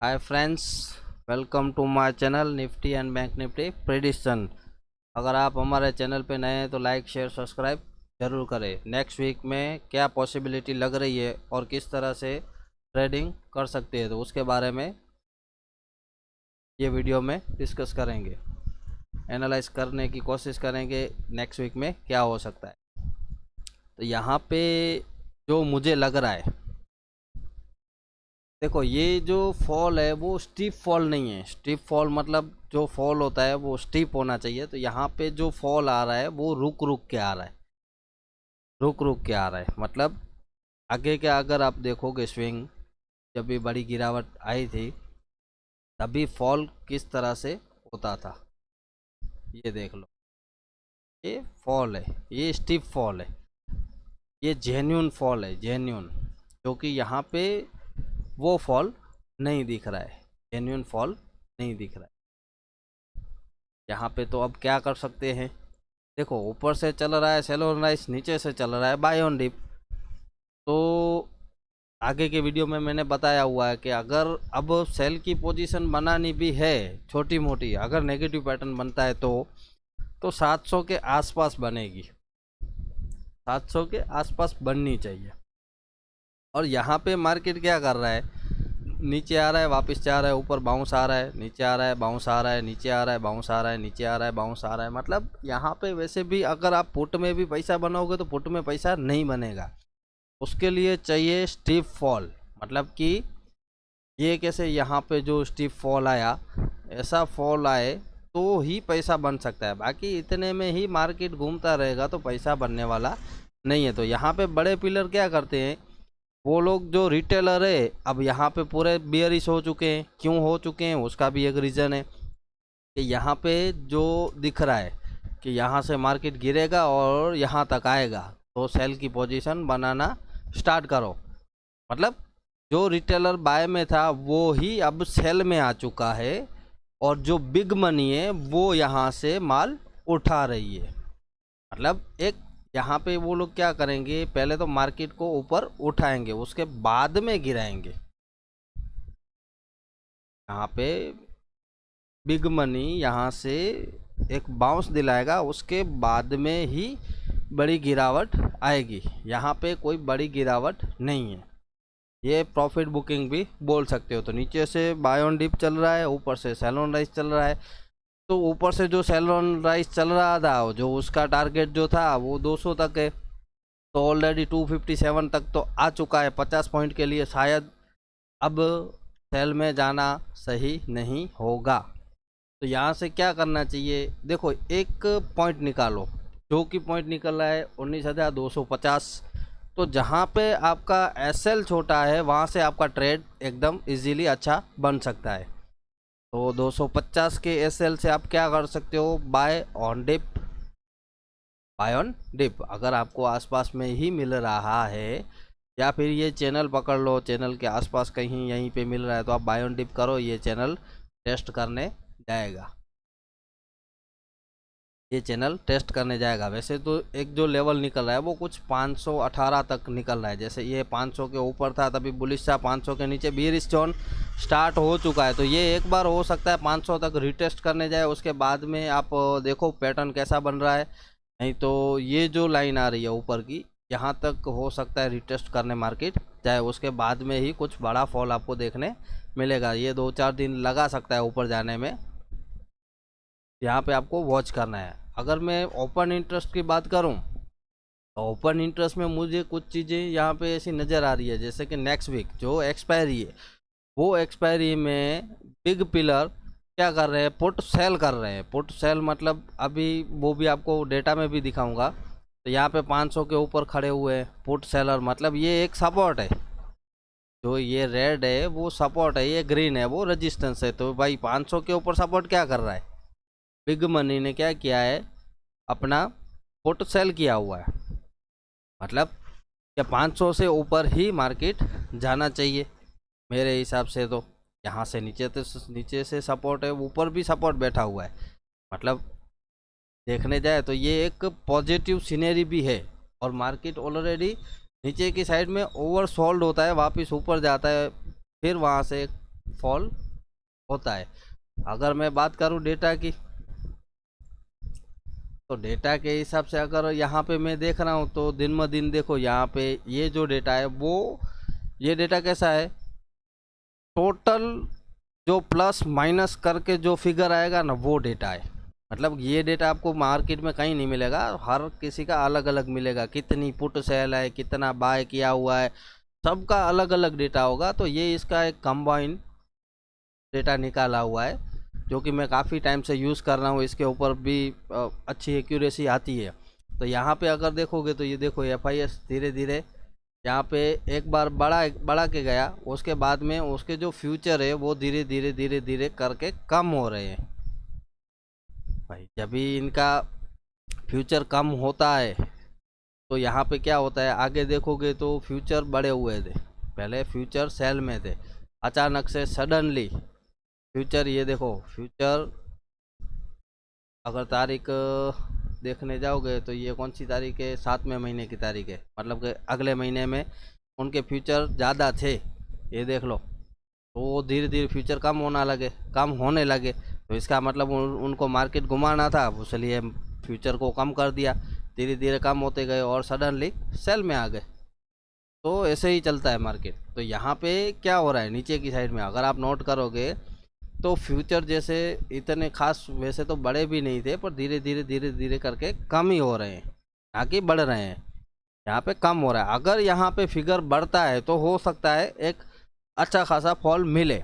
Hi friends, welcome to my channel Nifty and bank Nifty prediction. अगर आप हमारे चैनल पे नए हैं तो लाइक शेयर सब्सक्राइब जरूर करें। नेक्स्ट वीक में क्या पॉसिबिलिटी लग रही है और किस तरह से ट्रेडिंग कर सकते हैं, तो उसके बारे में ये वीडियो में डिस्कस करेंगे। एनालाइज करने की कोशिश करेंगे नेक्स्ट वीक में क्या हो सकता है। तो यहाँ पे जो मुझे लग रहा है, देखो ये जो फॉल है वो स्टीप फॉल नहीं है। स्टीप फॉल मतलब जो फॉल होता है वो स्टीप होना चाहिए। तो यहाँ पे जो फॉल आ रहा है वो रुक रुक के आ रहा है, रुक रुक के आ रहा है। मतलब आगे के अगर आप देखोगे स्विंग, जब भी बड़ी गिरावट आई थी तभी फॉल किस तरह से होता था, ये देख लो। ये फॉल है, ये स्टीप फॉल है, ये जेन्यून फॉल है, जेन्यून। क्योंकि यहाँ पे वो फॉल नहीं दिख रहा है, जेन्यून फॉल नहीं दिख रहा है यहाँ पे। तो अब क्या कर सकते हैं, देखो ऊपर से चल रहा है सेल ऑन राइज, नीचे से चल रहा है बाय ऑन डिप। तो आगे के वीडियो में मैंने बताया हुआ है कि अगर अब सेल की पोजीशन बनानी भी है छोटी मोटी, अगर नेगेटिव पैटर्न बनता है तो 700 के आसपास बनेगी, 700 के आसपास बननी चाहिए। और यहाँ पे मार्केट क्या कर रहा है, नीचे आ रहा है वापस जा रहा है, ऊपर बाउंस आ रहा है, नीचे आ रहा है बाउंस आ रहा है, नीचे आ रहा है बाउंस आ रहा है, नीचे आ रहा है बाउंस आ रहा है। मतलब यहाँ पे वैसे भी अगर आप पुट में भी पैसा बनाओगे तो पुट में पैसा नहीं बनेगा, उसके लिए चाहिए स्टीप फॉल। मतलब कि ये कैसे, यहाँ पे जो स्टीप फॉल आया, ऐसा फॉल आए तो ही पैसा बन सकता है। बाकी इतने में ही मार्केट घूमता रहेगा तो पैसा बनने वाला नहीं है। तो यहाँ पे बड़े पिलर क्या करते हैं, वो लोग जो रिटेलर है अब यहाँ पे पूरे बियरिश हो चुके हैं। क्यों हो चुके हैं उसका भी एक रीज़न है कि यहाँ पे जो दिख रहा है कि यहाँ से मार्केट गिरेगा और यहाँ तक आएगा तो सेल की पोजीशन बनाना स्टार्ट करो। मतलब जो रिटेलर बाय में था वो ही अब सेल में आ चुका है और जो बिग मनी है वो यहाँ से माल उठा रही है। मतलब एक यहाँ पे वो लोग क्या करेंगे, पहले तो मार्केट को ऊपर उठाएंगे उसके बाद में गिराएंगे। यहाँ पे बिग मनी यहाँ से एक बाउंस दिलाएगा, उसके बाद में ही बड़ी गिरावट आएगी। यहाँ पे कोई बड़ी गिरावट नहीं है, ये प्रॉफिट बुकिंग भी बोल सकते हो। तो नीचे से बाय ऑन डिप चल रहा है, ऊपर से सेल ऑन राइज चल रहा है। तो ऊपर से जो सेल ऑन राइज चल रहा था, जो उसका टारगेट जो था वो 200 तक है, तो ऑलरेडी 257 तक तो आ चुका है 50 पॉइंट के लिए। शायद अब सेल में जाना सही नहीं होगा। तो यहाँ से क्या करना चाहिए, देखो एक पॉइंट निकालो, जो कि पॉइंट निकल रहा है 19,250। तो जहाँ पे आपका एसएल छोटा है वहाँ से आपका ट्रेड एकदम इजीली अच्छा बन सकता है। तो 250 के एसएल से आप क्या कर सकते हो, buy on dip. Buy on dip अगर आपको आसपास में ही मिल रहा है या फिर ये चैनल पकड़ लो, चैनल के आसपास कहीं यहीं पे मिल रहा है तो आप बाय ऑन डिप करो। ये चैनल टेस्ट करने जाएगा, ये चैनल टेस्ट करने जाएगा। वैसे तो एक जो लेवल निकल रहा है वो कुछ 518 तक निकल रहा है। जैसे ये 500 के ऊपर था तभी बुलिश था, 500 के नीचे बीयरिश जोन स्टार्ट हो चुका है। तो ये एक बार हो सकता है 500 तक रिटेस्ट करने जाए, उसके बाद में आप देखो पैटर्न कैसा बन रहा है। नहीं तो ये जो लाइन आ रही है ऊपर की, यहाँ तक हो सकता है रिटेस्ट करने मार्केट जाए, उसके बाद में ही कुछ बड़ा फॉल आपको देखने मिलेगा। ये 2-4 दिन लगा सकता है ऊपर जाने में, यहाँ पे आपको वॉच करना है। अगर मैं ओपन इंटरेस्ट की बात करूँ तो ओपन इंटरेस्ट में मुझे कुछ चीज़ें यहाँ पे ऐसी नज़र आ रही है, जैसे कि नेक्स्ट वीक जो एक्सपायरी है, वो एक्सपायरी में बिग पिलर क्या कर रहे हैं, पुट सेल कर रहे हैं। पुट सेल मतलब अभी वो भी आपको डेटा में भी दिखाऊंगा। तो यहाँ पे 500 के ऊपर खड़े हुए हैं पुट सेलर, मतलब ये एक सपोर्ट है। जो ये रेड है वो सपोर्ट है, ये ग्रीन है वो रेजिस्टेंस है। तो भाई 500 के ऊपर सपोर्ट क्या कर रहा है, बिग मनी ने क्या किया है, अपना पुट सेल किया हुआ है। मतलब क्या 500 से ऊपर ही मार्केट जाना चाहिए मेरे हिसाब से। तो यहाँ से नीचे से सपोर्ट है, ऊपर भी सपोर्ट बैठा हुआ है। मतलब देखने जाए तो ये एक पॉजिटिव सीनरी भी है। और मार्केट ऑलरेडी नीचे की साइड में ओवरसोल्ड होता है, वापस ऊपर जाता है, फिर वहाँ से फॉल होता है। अगर मैं बात करूं डेटा की, तो डेटा के हिसाब से अगर यहाँ पे मैं देख रहा हूँ तो दिन ब दिन देखो यहाँ पे ये जो डेटा है वो, ये डेटा कैसा है, टोटल जो प्लस माइनस करके जो फिगर आएगा ना वो डेटा है। मतलब ये डेटा आपको मार्केट में कहीं नहीं मिलेगा, हर किसी का अलग अलग मिलेगा, कितनी पुट सेल है, कितना बाय किया हुआ है, सबका अलग अलग डेटा होगा। तो ये इसका एक कंबाइन डेटा निकाला हुआ है जो कि मैं काफ़ी टाइम से यूज़ कर रहा हूँ, इसके ऊपर भी अच्छी एक्यूरेसी आती है। तो यहाँ पे अगर देखोगे तो ये देखो FIS धीरे धीरे यहाँ पे एक बार बढ़ा के गया, उसके बाद में उसके जो फ्यूचर है वो धीरे धीरे धीरे धीरे करके कम हो रहे हैं भाई। जब भी इनका फ्यूचर कम होता है तो यहाँ पे क्या होता है, आगे देखोगे तो फ्यूचर बढ़े हुए थे, पहले फ्यूचर सेल में थे, अचानक से सडनली फ्यूचर, ये देखो फ्यूचर अगर तारीख देखने जाओगे तो ये कौन सी तारीख है, 7वें महीने की तारीख है, मतलब कि अगले महीने में उनके फ्यूचर ज़्यादा थे, ये देख लो। तो धीरे धीरे फ्यूचर कम होने लगे, तो इसका मतलब उनको मार्केट घुमाना था, इसलिए फ्यूचर को कम कर दिया, धीरे धीरे कम होते गए और सडनली सेल में आ गए। तो ऐसे ही चलता है मार्केट। तो यहाँ पे क्या हो रहा है, नीचे की साइड में अगर आप नोट करोगे तो फ्यूचर जैसे इतने खास वैसे तो बड़े भी नहीं थे, पर धीरे धीरे करके कम ही हो रहे हैं, ना कि बढ़ रहे हैं। यहाँ पे कम हो रहा है। अगर यहाँ पे फिगर बढ़ता है तो हो सकता है एक अच्छा खासा फॉल मिले।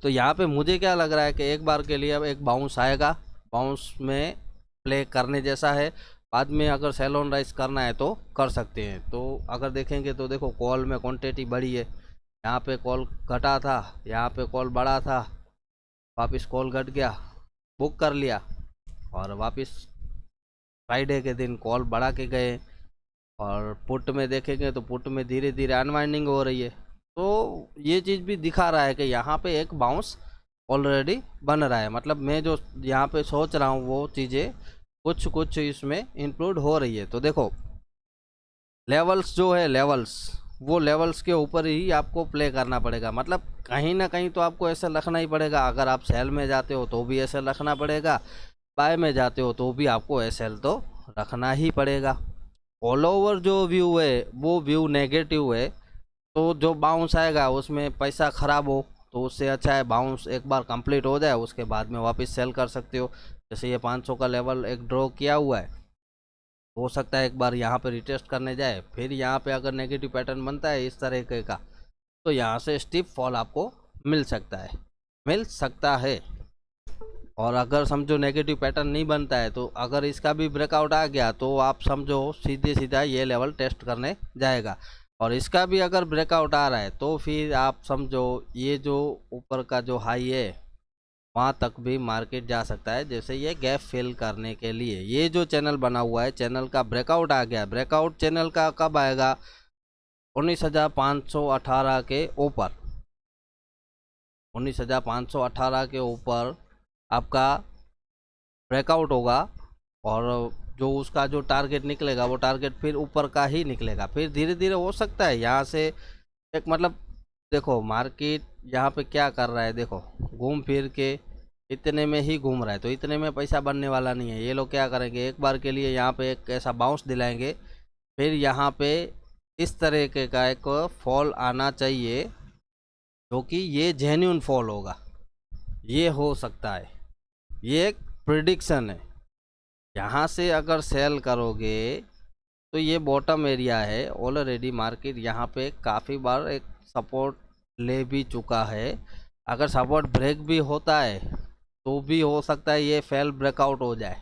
तो यहाँ पे मुझे क्या लग रहा है कि एक बार के लिए अब एक बाउंस आएगा, बाउंस में प्ले करने जैसा है, बाद में अगर सेल ऑन राइज करना है तो कर सकते हैं। तो अगर देखेंगे तो देखो कॉल में क्वांटिटी बढ़ी है, यहाँ पे कॉल घटा था, यहाँ पे कॉल बढ़ा था, वापस कॉल घट गया, बुक कर लिया, और वापस फ्राइडे के दिन कॉल बढ़ा के गए। और पुट में देखेंगे तो पुट में धीरे धीरे अनवाइंडिंग हो रही है। तो ये चीज़ भी दिखा रहा है कि यहाँ पे एक बाउंस ऑलरेडी बन रहा है। मतलब मैं जो यहाँ पे सोच रहा हूँ वो चीज़ें कुछ कुछ इसमें इंक्लूड हो रही है। तो देखो लेवल्स जो है, वो लेवल्स के ऊपर ही आपको प्ले करना पड़ेगा। मतलब कहीं ना कहीं तो आपको ऐसा रखना ही पड़ेगा, अगर आप सेल में जाते हो तो भी ऐसे रखना पड़ेगा, बाय में जाते हो तो भी आपको SL तो रखना ही पड़ेगा। ऑल ओवर जो व्यू है वो व्यू नेगेटिव है, तो जो बाउंस आएगा उसमें पैसा ख़राब हो तो उससे अच्छा है बाउंस एक बार कंप्लीट हो जाए, उसके बाद में वापस सेल कर सकते हो। जैसे ये 500 का लेवल एक ड्रॉ किया हुआ है, हो सकता है एक बार यहाँ पे रिटेस्ट करने जाए, फिर यहाँ पे अगर नेगेटिव पैटर्न बनता है इस तरह का, तो यहाँ से स्टीप फॉल आपको मिल सकता है। और अगर समझो नेगेटिव पैटर्न नहीं बनता है, तो अगर इसका भी ब्रेकआउट आ गया तो आप समझो सीधा ये लेवल टेस्ट करने जाएगा। और इसका भी अगर ब्रेकआउट आ रहा है तो फिर आप समझो ये जो ऊपर का जो हाई है वहाँ तक भी मार्केट जा सकता है। जैसे ये गैप फिल करने के लिए ये जो चैनल बना हुआ है, चैनल का ब्रेकआउट आ गया, ब्रेकआउट चैनल का कब आएगा, 19,518 के ऊपर, 19,518 के ऊपर आपका ब्रेकआउट होगा, और जो उसका जो टारगेट निकलेगा वो टारगेट फिर ऊपर का ही निकलेगा। फिर धीरे धीरे हो सकता है यहाँ से एक, मतलब देखो मार्केट यहाँ पे क्या कर रहा है, देखो घूम फिर के इतने में ही घूम रहा है, तो इतने में पैसा बनने वाला नहीं है। ये लोग क्या करेंगे, एक बार के लिए यहाँ पे एक ऐसा बाउंस दिलाएंगे, फिर यहाँ पे इस तरह के का एक फॉल आना चाहिए जो कि ये जेन्युइन फॉल होगा, ये हो सकता है, ये एक प्रिडिक्शन है। यहाँ से अगर सेल करोगे तो ये बॉटम एरिया है, ऑलरेडी मार्केट यहाँ पे काफ़ी बार एक सपोर्ट ले भी चुका है। अगर सपोर्ट ब्रेक भी होता है तो भी हो सकता है ये फेल ब्रेकआउट हो जाए।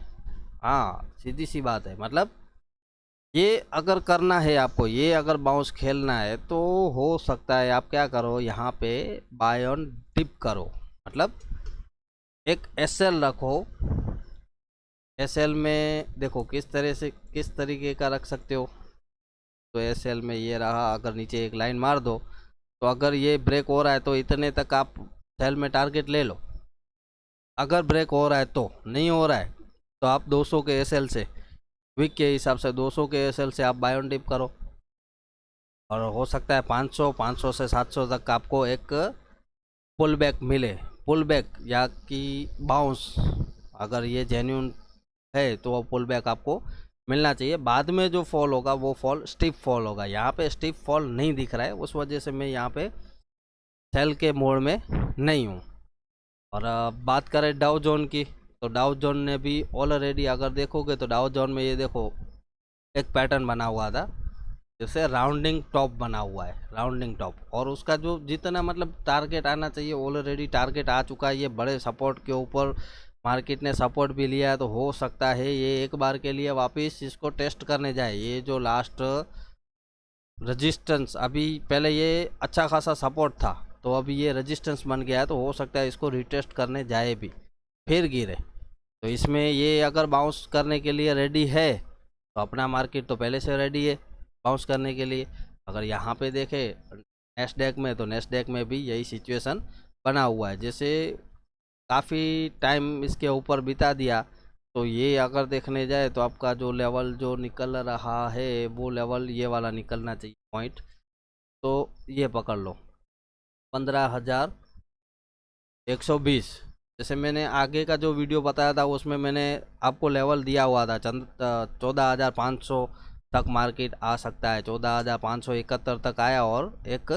हाँ सीधी सी बात है। मतलब ये अगर करना है आपको, ये अगर बाउंस खेलना है तो हो सकता है आप क्या करो, यहाँ पे बाय ऑन डिप करो, मतलब एक SL रखो। SL में देखो किस तरीके का रख सकते हो। तो SL में ये रहा, अगर नीचे एक लाइन मार दो तो अगर ये ब्रेक हो रहा है तो इतने तक आप सेल में टारगेट ले लो। अगर ब्रेक हो रहा है तो, नहीं हो रहा है तो आप 200 के SL से, वीक के हिसाब से 200 के SL से आप बाय ऑन डिप करो, और हो सकता है 500 से 700 तक आपको एक पुल बैक मिले, पुल बैक या कि बाउंस, अगर ये जेन्यून है तो वो पुल बैक आपको मिलना चाहिए। बाद में जो फॉल होगा वो फॉल स्टिफ फॉल होगा। यहाँ पे स्टिफ फॉल नहीं दिख रहा है, उस वजह से मैं यहाँ पे सेल के मोड में नहीं हूँ। और बात करें डाउ जोन की, तो डाउ जोन ने भी ऑलरेडी अगर देखोगे तो डाउ जोन में ये देखो एक पैटर्न बना हुआ था, जैसे राउंडिंग टॉप बना हुआ है, राउंडिंग टॉप, और उसका जो जितना मतलब टारगेट आना चाहिए ऑलरेडी टारगेट आ चुका है। ये बड़े सपोर्ट के ऊपर मार्केट ने सपोर्ट भी लिया है, तो हो सकता है ये एक बार के लिए वापस इसको टेस्ट करने जाए। ये जो लास्ट रेजिस्टेंस, अभी पहले ये अच्छा खासा सपोर्ट था, तो अभी ये रेजिस्टेंस बन गया है, तो हो सकता है इसको रिटेस्ट करने जाए भी, फिर गिरे। तो इसमें ये अगर बाउंस करने के लिए रेडी है तो अपना मार्केट तो पहले से रेडी है बाउंस करने के लिए। अगर यहाँ पे देखें नेस्डैक में, तो नेस्डैक में भी यही सिचुएशन बना हुआ है। जैसे काफ़ी टाइम इसके ऊपर बिता दिया, तो ये अगर देखने जाए तो आपका जो लेवल जो निकल रहा है वो लेवल ये वाला निकलना चाहिए पॉइंट, तो ये पकड़ लो 15,120। जैसे मैंने आगे का जो वीडियो बताया था उसमें मैंने आपको लेवल दिया हुआ था 14,500 तक मार्केट आ सकता है। 14,571 तक आया और एक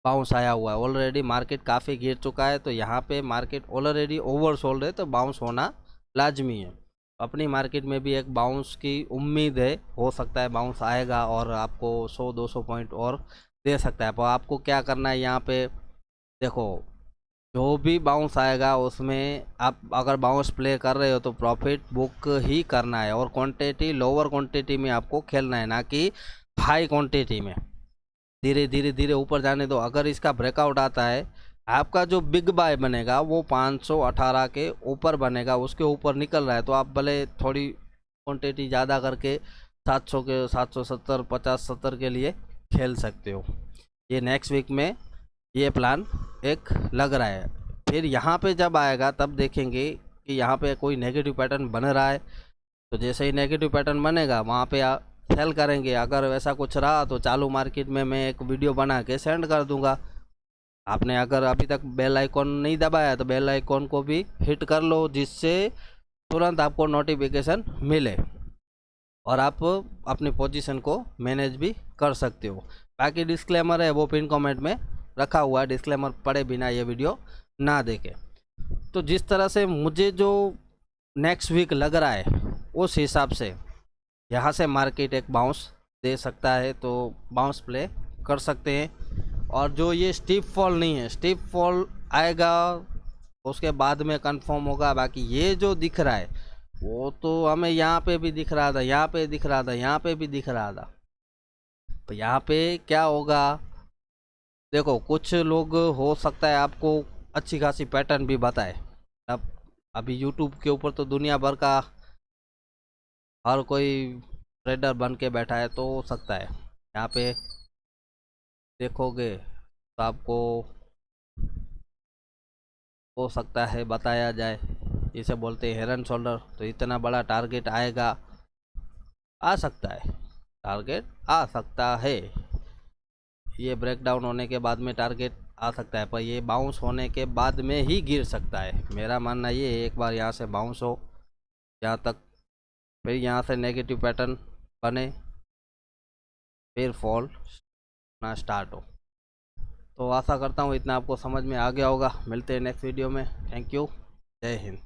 बाउंस आया हुआ है। ऑलरेडी मार्केट काफ़ी गिर चुका है, तो यहाँ पे मार्केट ऑलरेडी ओवरसोल्ड है, तो बाउंस होना लाजमी है। अपनी मार्केट में भी एक बाउंस की उम्मीद है, हो सकता है बाउंस आएगा और आपको 100-200 पॉइंट और दे सकता है। पर आपको क्या करना है यहाँ पे देखो, जो भी बाउंस आएगा उसमें आप अगर बाउंस प्ले कर रहे हो तो प्रॉफिट बुक ही करना है, और क्वांटिटी लोअर क्वांटिटी में आपको खेलना है, ना कि हाई क्वांटिटी में। धीरे धीरे धीरे ऊपर जाने दो। अगर इसका ब्रेकआउट आता है, आपका जो बिग बाय बनेगा वो 518 के ऊपर बनेगा, उसके ऊपर निकल रहा है तो आप भले थोड़ी क्वांटिटी ज़्यादा करके 700 के 770 50 70 के लिए खेल सकते हो। ये नेक्स्ट वीक में ये प्लान एक लग रहा है। फिर यहाँ पे जब आएगा तब देखेंगे कि यहाँ पे कोई नेगेटिव पैटर्न बन रहा है, तो जैसे ही नेगेटिव पैटर्न बनेगा वहाँ पे सेल करेंगे। अगर वैसा कुछ रहा तो चालू मार्केट में मैं एक वीडियो बना के सेंड कर दूंगा। आपने अगर अभी तक बेल आइकॉन नहीं दबाया तो बेल आइकॉन को भी हिट कर लो, जिससे तुरंत आपको नोटिफिकेशन मिले और आप अपनी पोजीशन को मैनेज भी कर सकते हो। बाकी डिस्क्लेमर है वो पिन कमेंट में रखा हुआ है, डिस्क्लेमर पढ़े बिना ये वीडियो ना देखें। तो जिस तरह से मुझे जो नेक्स्ट वीक लग रहा है उस हिसाब से यहाँ से मार्केट एक बाउंस दे सकता है, तो बाउंस प्ले कर सकते हैं। और जो ये स्टीप फॉल नहीं है, स्टीप फॉल आएगा उसके बाद में कंफर्म होगा। बाकी ये जो दिख रहा है वो तो हमें यहाँ पे भी दिख रहा था, यहाँ पे दिख रहा था, यहाँ पे भी दिख रहा था। तो यहाँ पे क्या होगा देखो, कुछ लोग हो सकता है आपको अच्छी खासी पैटर्न भी बताए। अब अभी यूट्यूब के ऊपर तो दुनिया भर का हर कोई ट्रेडर बन के बैठा है, तो हो सकता है यहाँ पे देखोगे तो आपको हो सकता है बताया जाए, इसे बोलते हैं हेड एंड शोल्डर। तो इतना बड़ा टारगेट आएगा, आ सकता है, टारगेट आ सकता है। ये ब्रेकडाउन होने के बाद में टारगेट आ सकता है, पर ये बाउंस होने के बाद में ही गिर सकता है। मेरा मानना ये है एक बार यहाँ से बाउंस हो यहाँ तक, फिर यहाँ से नेगेटिव पैटर्न बने, फिर फॉल ना स्टार्ट हो। तो आशा करता हूँ इतना आपको समझ में आ गया होगा। मिलते हैं नेक्स्ट वीडियो में। थैंक यू, जय हिंद।